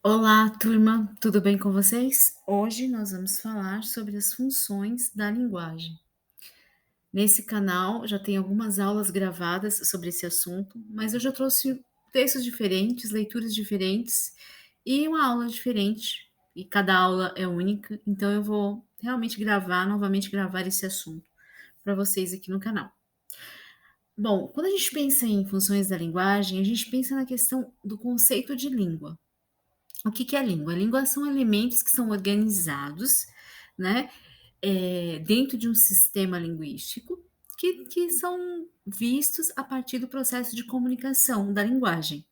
Olá, turma, tudo bem com vocês? Hoje nós vamos falar sobre as funções da linguagem. Nesse canal já tem algumas aulas gravadas sobre esse assunto, mas eu já trouxe textos diferentes, leituras diferentes e uma aula diferente. E cada aula é única, então eu vou realmente novamente gravar esse assunto para vocês aqui no canal. Bom, quando a gente pensa em funções da linguagem, a gente pensa na questão do conceito de língua. O que que é língua? Língua são elementos que são organizados, né, dentro de um sistema linguístico que são vistos a partir do processo de comunicação da linguagem.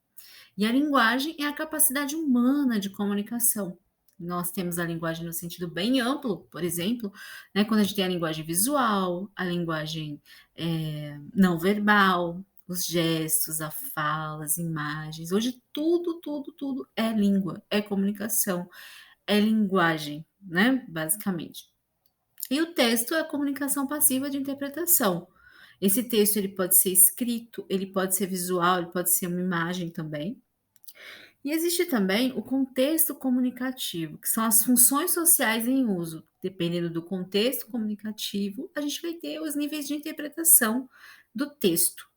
E a linguagem é a capacidade humana de comunicação. Nós temos a linguagem no sentido bem amplo, por exemplo, né, quando a gente tem a linguagem visual, a linguagem não verbal, os gestos, a fala, as imagens. Hoje tudo é língua, é comunicação, é linguagem, né, basicamente. E o texto é a comunicação passiva de interpretação. Esse texto ele pode ser escrito, ele pode ser visual, ele pode ser uma imagem também. E existe também o contexto comunicativo, que são as funções sociais em uso. Dependendo do contexto comunicativo, a gente vai ter os níveis de interpretação do texto.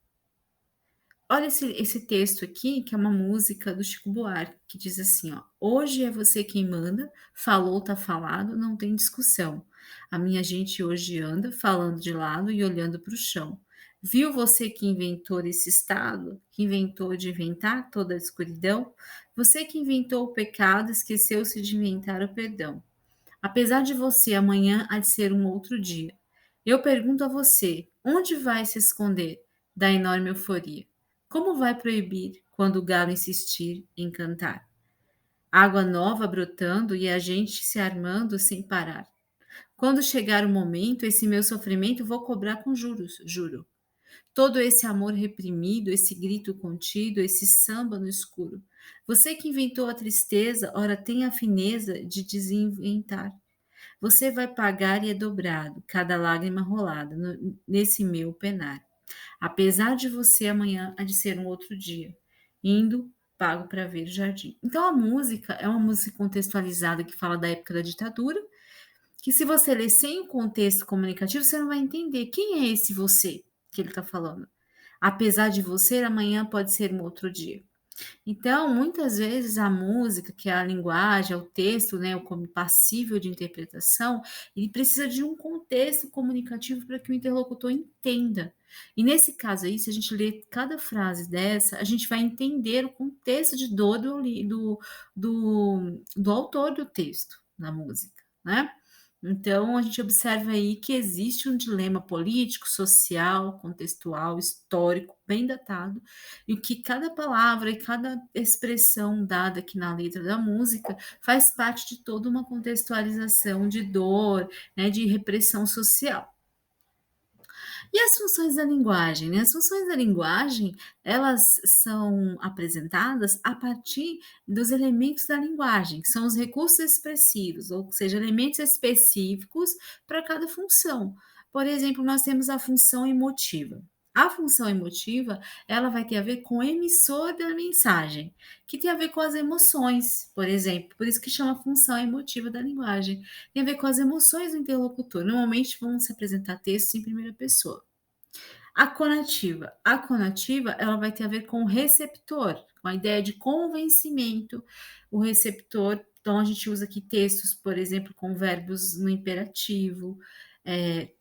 Olha esse texto aqui, que é uma música do Chico Buarque, que diz assim, ó: "Hoje é você quem manda, falou, tá falado, não tem discussão. A minha gente hoje anda falando de lado e olhando para o chão. Viu você que inventou esse estado, que inventou de inventar toda a escuridão? Você que inventou o pecado, esqueceu-se de inventar o perdão. Apesar de você, amanhã há de ser um outro dia. Eu pergunto a você, onde vai se esconder da enorme euforia? Como vai proibir quando o galo insistir em cantar? Água nova brotando e a gente se armando sem parar. Quando chegar o momento, esse meu sofrimento vou cobrar com juros, juro. Todo esse amor reprimido, esse grito contido, esse samba no escuro. Você que inventou a tristeza, ora tem a fineza de desinventar. Você vai pagar e é dobrado, cada lágrima rolada, nesse meu penar. Apesar de você, amanhã há de ser um outro dia. Indo, pago para ver o jardim. Então, a música é uma música contextualizada que fala da época da ditadura, que se você ler sem o contexto comunicativo, você não vai entender quem é esse você que ele está falando. Apesar de você, amanhã pode ser um outro dia. Então, muitas vezes a música, que é a linguagem, é o texto, né, o como passível de interpretação, ele precisa de um contexto comunicativo para que o interlocutor entenda. E nesse caso aí, se a gente ler cada frase dessa, a gente vai entender o contexto de dor do autor do texto da música, né? Então, a gente observa aí que existe um dilema político, social, contextual, histórico, bem datado, e o que cada palavra e cada expressão dada aqui na letra da música faz parte de toda uma contextualização de dor, né, de repressão social. E as funções da linguagem, né? As funções da linguagem, elas são apresentadas a partir dos elementos da linguagem, que são os recursos expressivos, ou seja, elementos específicos para cada função. Por exemplo, nós temos a função emotiva. A função emotiva, ela vai ter a ver com o emissor da mensagem, que tem a ver com as emoções, por exemplo. Por isso que chama função emotiva da linguagem. Tem a ver com as emoções do interlocutor. Normalmente vão se apresentar textos em primeira pessoa. A conativa. A conativa, ela vai ter a ver com o receptor, com a ideia de convencimento. O receptor, então a gente usa aqui textos, por exemplo, com verbos no imperativo,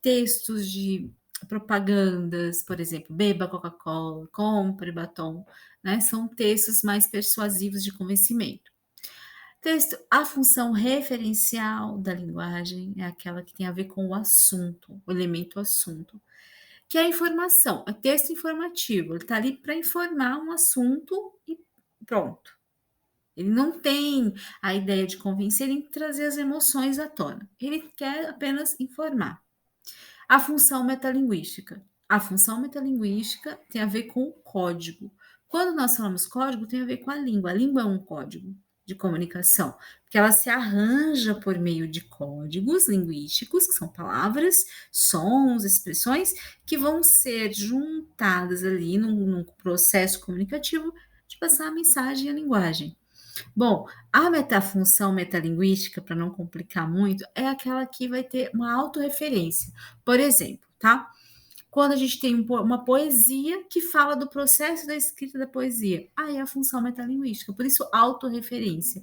textos de propagandas, por exemplo, beba Coca-Cola, compre batom, né? São textos mais persuasivos de convencimento. Texto, a função referencial da linguagem é aquela que tem a ver com o assunto, o elemento assunto, que é a informação, é texto informativo, ele está ali para informar um assunto e pronto. Ele não tem a ideia de convencer nem trazer as emoções à tona. Ele quer apenas informar. A função metalinguística. A função metalinguística tem a ver com o código. Quando nós falamos código, tem a ver com a língua. A língua é um código de comunicação, porque ela se arranja por meio de códigos linguísticos, que são palavras, sons, expressões, que vão ser juntadas ali num processo comunicativo de passar a mensagem e a linguagem. Bom, a metafunção metalinguística, para não complicar muito, é aquela que vai ter uma autorreferência. Por exemplo, tá? Quando a gente tem uma poesia que fala do processo da escrita da poesia, aí é a função metalinguística, por isso autorreferência.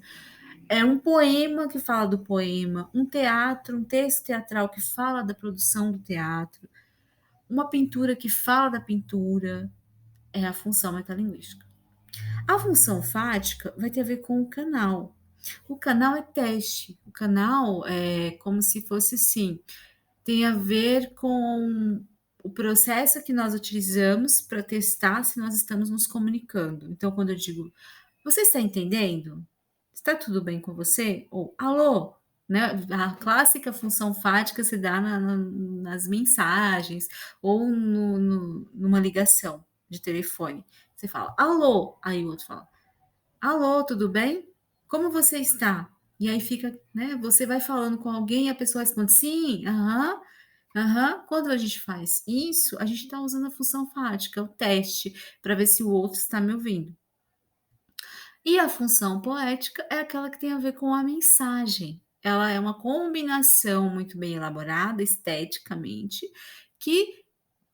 É um poema que fala do poema, um teatro, um texto teatral que fala da produção do teatro, uma pintura que fala da pintura, é a função metalinguística. A função fática vai ter a ver com o canal. O canal é teste. O canal é como se fosse assim, tem a ver com o processo que nós utilizamos para testar se nós estamos nos comunicando. Então, quando eu digo, você está entendendo? Está tudo bem com você? Ou alô? Né? A clássica função fática se dá nas mensagens ou numa ligação de telefone. Você fala alô, aí o outro fala alô, tudo bem? Como você está? E aí fica, né? Você vai falando com alguém e a pessoa responde sim, aham, aham. Quando a gente faz isso, a gente está usando a função fática, o teste, para ver se o outro está me ouvindo. E a função poética é aquela que tem a ver com a mensagem. Ela é uma combinação muito bem elaborada, esteticamente, que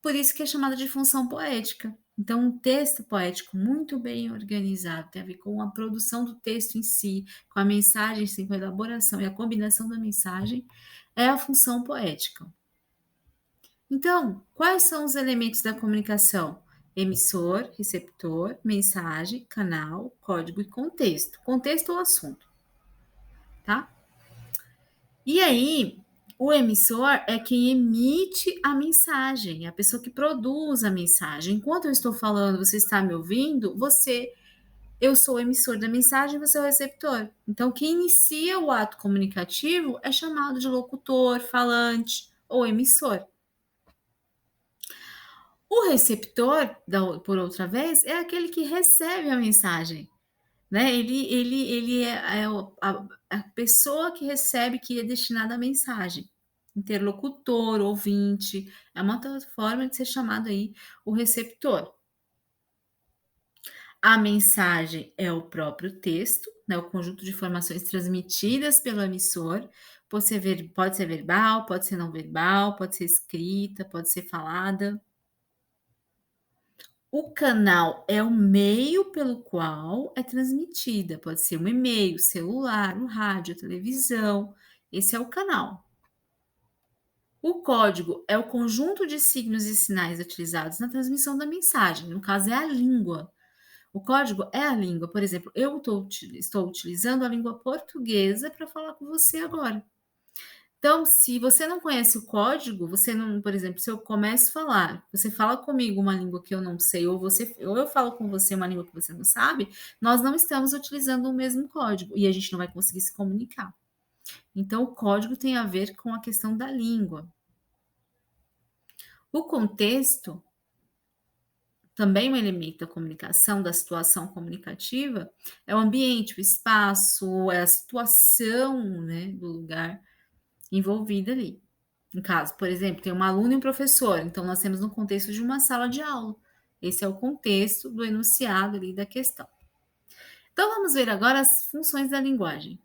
por isso que é chamada de função poética. Então, um texto poético muito bem organizado tem a ver com a produção do texto em si, com a mensagem, sim, com a elaboração e a combinação da mensagem, é a função poética. Então, quais são os elementos da comunicação? Emissor, receptor, mensagem, canal, código e contexto. Contexto ou assunto, tá? E aí, o emissor é quem emite a mensagem, é a pessoa que produz a mensagem. Enquanto eu estou falando, você está me ouvindo, eu sou o emissor da mensagem, você é o receptor. Então, quem inicia o ato comunicativo é chamado de locutor, falante ou emissor. O receptor, por outra vez, é aquele que recebe a mensagem, né? Ele é a pessoa que recebe, que é destinada à mensagem. Interlocutor, ouvinte, é uma outra forma de ser chamado aí o receptor. A mensagem é o próprio texto, né? O conjunto de informações transmitidas pelo emissor. Pode ser verbal, pode ser não verbal, pode ser escrita, pode ser falada. O canal é o meio pelo qual é transmitida, pode ser um e-mail, celular, um rádio, televisão. Esse é o canal. O código é o conjunto de signos e sinais utilizados na transmissão da mensagem, no caso é a língua. O código é a língua, por exemplo, estou utilizando a língua portuguesa para falar com você agora. Então, se você não conhece o código, você não, por exemplo, se eu começo a falar, você fala comigo uma língua que eu não sei, ou eu falo com você uma língua que você não sabe, nós não estamos utilizando o mesmo código e a gente não vai conseguir se comunicar. Então, o código tem a ver com a questão da língua. O contexto também um elemento da comunicação, da situação comunicativa, é o ambiente, o espaço, é a situação, né, do lugar envolvida ali. No caso, por exemplo, tem uma aluna e um professor, então nós temos no contexto de uma sala de aula. Esse é o contexto do enunciado ali da questão. Então vamos ver agora as funções da linguagem.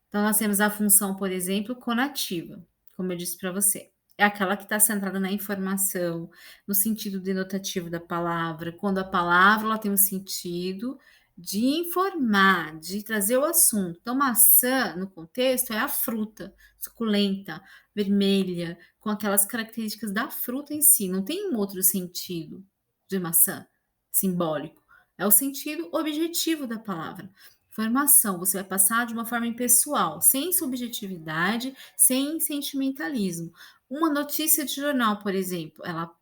Então nós temos a função, por exemplo, conativa, como eu disse para você. É aquela que está centrada na informação, no sentido denotativo da palavra, quando a palavra ela tem um sentido de informar, de trazer o assunto. Então, maçã, no contexto, é a fruta, suculenta, vermelha, com aquelas características da fruta em si. Não tem um outro sentido de maçã simbólico. É o sentido objetivo da palavra. Informação, você vai passar de uma forma impessoal, sem subjetividade, sem sentimentalismo. Uma notícia de jornal, por exemplo, ela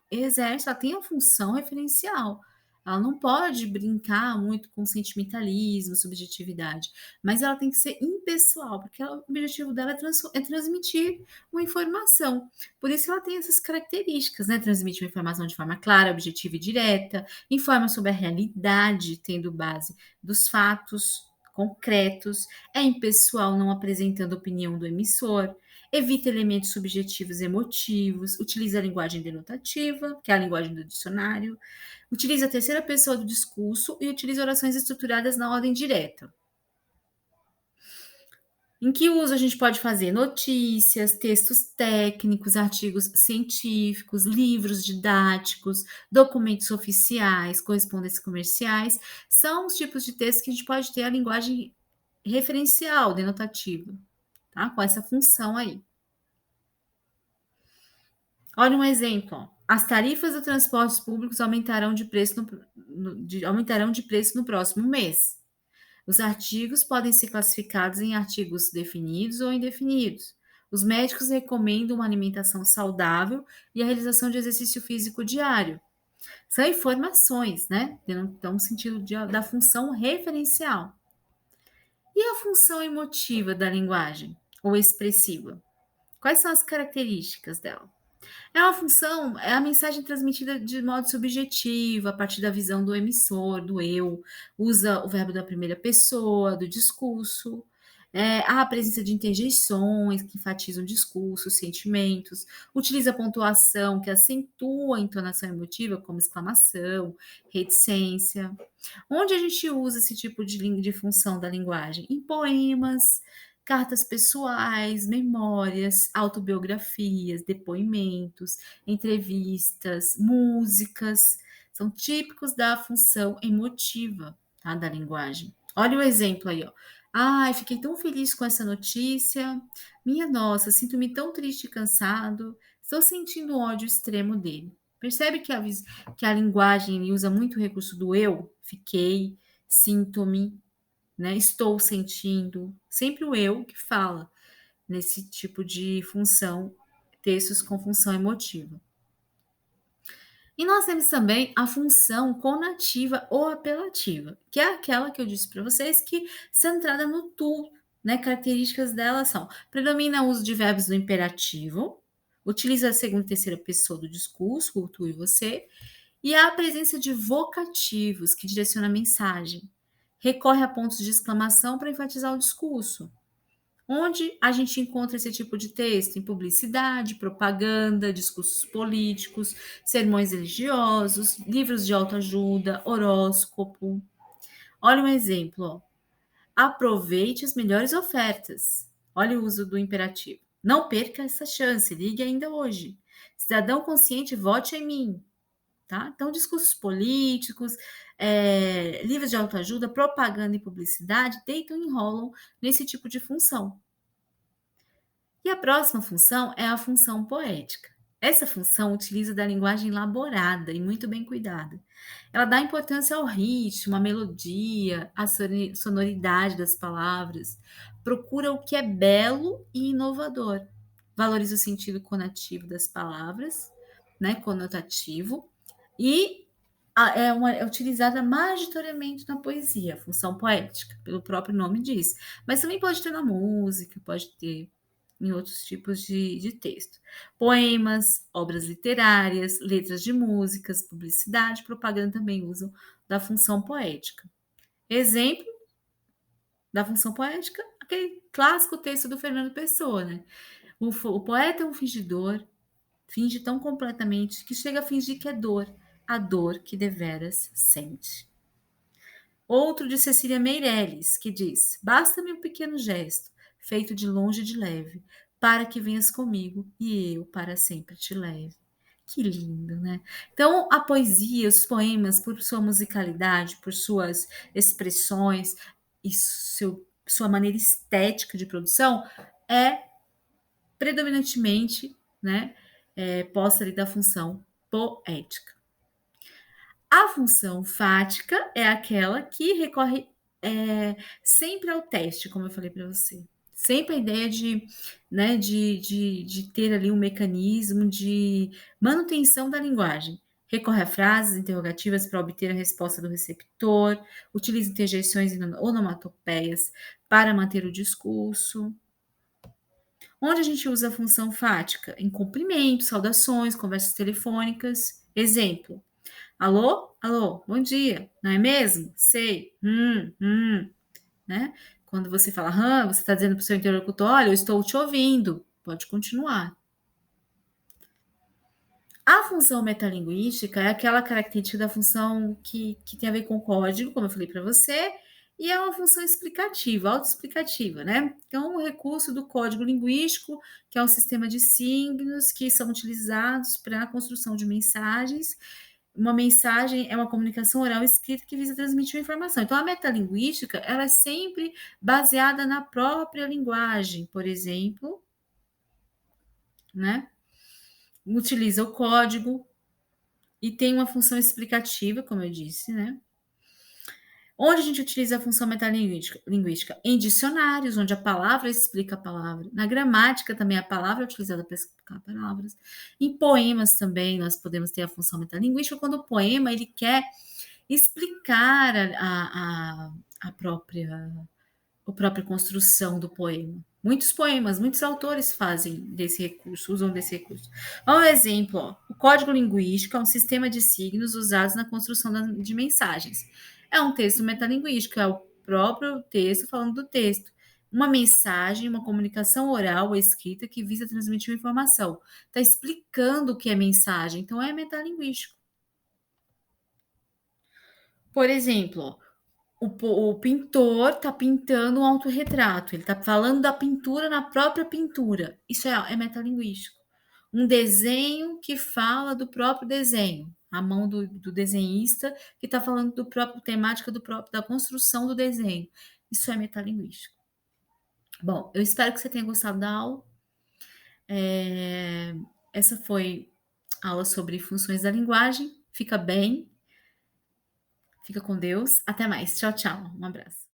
tem a função referencial. Ela não pode brincar muito com sentimentalismo, subjetividade, mas ela tem que ser impessoal, porque o objetivo dela é transmitir uma informação. Por isso ela tem essas características, né? Transmite uma informação de forma clara, objetiva e direta, informa sobre a realidade, tendo base dos fatos concretos, é impessoal, não apresentando opinião do emissor, evita elementos subjetivos e emotivos, utiliza a linguagem denotativa, que é a linguagem do dicionário, utiliza a terceira pessoa do discurso e utiliza orações estruturadas na ordem direta. Em que uso a gente pode fazer? Notícias, textos técnicos, artigos científicos, livros didáticos, documentos oficiais, correspondências comerciais, são os tipos de textos que a gente pode ter a linguagem referencial, denotativa, tá? Com essa função aí. Olha um exemplo, ó. As tarifas dos transportes públicos aumentarão de preço no próximo mês. Os artigos podem ser classificados em artigos definidos ou indefinidos. Os médicos recomendam uma alimentação saudável e a realização de exercício físico diário. São informações, né? Dão um sentido da função referencial. E a função emotiva da linguagem ou expressiva? Quais são as características dela? É uma função, é a mensagem transmitida de modo subjetivo, a partir da visão do emissor, do eu, usa o verbo da primeira pessoa, do discurso. Há a presença de interjeições que enfatizam o discurso, os sentimentos, utiliza a pontuação que acentua a entonação emotiva, como exclamação, reticência. Onde a gente usa esse tipo de função da linguagem? Em poemas, cartas pessoais, memórias, autobiografias, depoimentos, entrevistas, músicas, são típicos da função emotiva, tá, da linguagem. Olha o exemplo aí, ó. Ai, fiquei tão feliz com essa notícia. Minha nossa, sinto-me tão triste e cansado. Estou sentindo ódio extremo dele. Percebe que a linguagem usa muito o recurso do eu? Fiquei, sinto-me, né? Estou sentindo, sempre o eu que fala nesse tipo de função, textos com função emotiva. E nós temos também a função conativa ou apelativa, que é aquela que eu disse para vocês que centrada no tu, né? Características dela são: predomina o uso de verbos do imperativo, utiliza a segunda e terceira pessoa do discurso, o tu e você, e há a presença de vocativos que direciona a mensagem. Recorre a pontos de exclamação para enfatizar o discurso. Onde a gente encontra esse tipo de texto? Em publicidade, propaganda, discursos políticos, sermões religiosos, livros de autoajuda, horóscopo. Olha um exemplo, ó. Aproveite as melhores ofertas. Olha o uso do imperativo. Não perca essa chance, ligue ainda hoje. Cidadão consciente, vote em mim. Tá? Então, discursos políticos, livros de autoajuda, propaganda e publicidade deitam e enrolam nesse tipo de função. E a próxima função é a função poética. Essa função utiliza da linguagem elaborada e muito bem cuidada. Ela dá importância ao ritmo, à melodia, à sonoridade das palavras, procura o que é belo e inovador, valoriza o sentido conativo das palavras, né, conotativo, e é utilizada majoritariamente na poesia, a função poética, pelo próprio nome diz. Mas também pode ter na música, pode ter em outros tipos de texto. Poemas, obras literárias, letras de músicas, publicidade, propaganda também usam da função poética. Exemplo da função poética, aquele clássico texto do Fernando Pessoa, né? O poeta é um fingidor, finge tão completamente que chega a fingir que é dor, a dor que deveras sente. Outro de Cecília Meirelles, que diz: basta-me um pequeno gesto, feito de longe e de leve, para que venhas comigo e eu para sempre te leve. Que lindo, né? Então, a poesia, os poemas, por sua musicalidade, por suas expressões e sua maneira estética de produção, é predominantemente, né, posta ali da função poética. A função fática é aquela que recorre sempre ao teste, como eu falei para você. Sempre a ideia de, né, de ter ali um mecanismo de manutenção da linguagem. Recorre a frases interrogativas para obter a resposta do receptor, utiliza interjeições e onomatopeias para manter o discurso. Onde a gente usa a função fática? Em cumprimentos, saudações, conversas telefônicas. Exemplo: alô? Alô, bom dia, não é mesmo? Sei, né? Quando você fala, você está dizendo para o seu interlocutor, olha, eu estou te ouvindo, pode continuar. A função metalinguística é aquela característica da função que tem a ver com o código, como eu falei para você, e é uma função explicativa, autoexplicativa, né? Então, o recurso do código linguístico, que é um sistema de signos que são utilizados para a construção de mensagens. Uma mensagem é uma comunicação oral escrita que visa transmitir uma informação. Então, a metalinguística, ela é sempre baseada na própria linguagem, por exemplo, né? Utiliza o código e tem uma função explicativa, como eu disse, né? Onde a gente utiliza a função metalinguística? Em dicionários, onde a palavra explica a palavra. Na gramática também a palavra é utilizada para explicar palavras. Em poemas também nós podemos ter a função metalinguística, quando o poema ele quer explicar a própria construção do poema. Muitos poemas, muitos autores fazem desse recurso, usam desse recurso. Um exemplo, ó, o código linguístico é um sistema de signos usados na construção de mensagens. É um texto metalinguístico, é o próprio texto falando do texto. Uma mensagem, uma comunicação oral ou escrita que visa transmitir uma informação. Está explicando o que é mensagem, então é metalinguístico. Por exemplo, o pintor está pintando um autorretrato, ele está falando da pintura na própria pintura. Isso é metalinguístico. Um desenho que fala do próprio desenho, a mão do desenhista que está falando do próprio temática da construção do desenho. Isso é metalinguístico. Bom, eu espero que você tenha gostado da aula. Essa foi a aula sobre funções da linguagem. Fica bem, fica com Deus. Até mais. Tchau, tchau. Um abraço.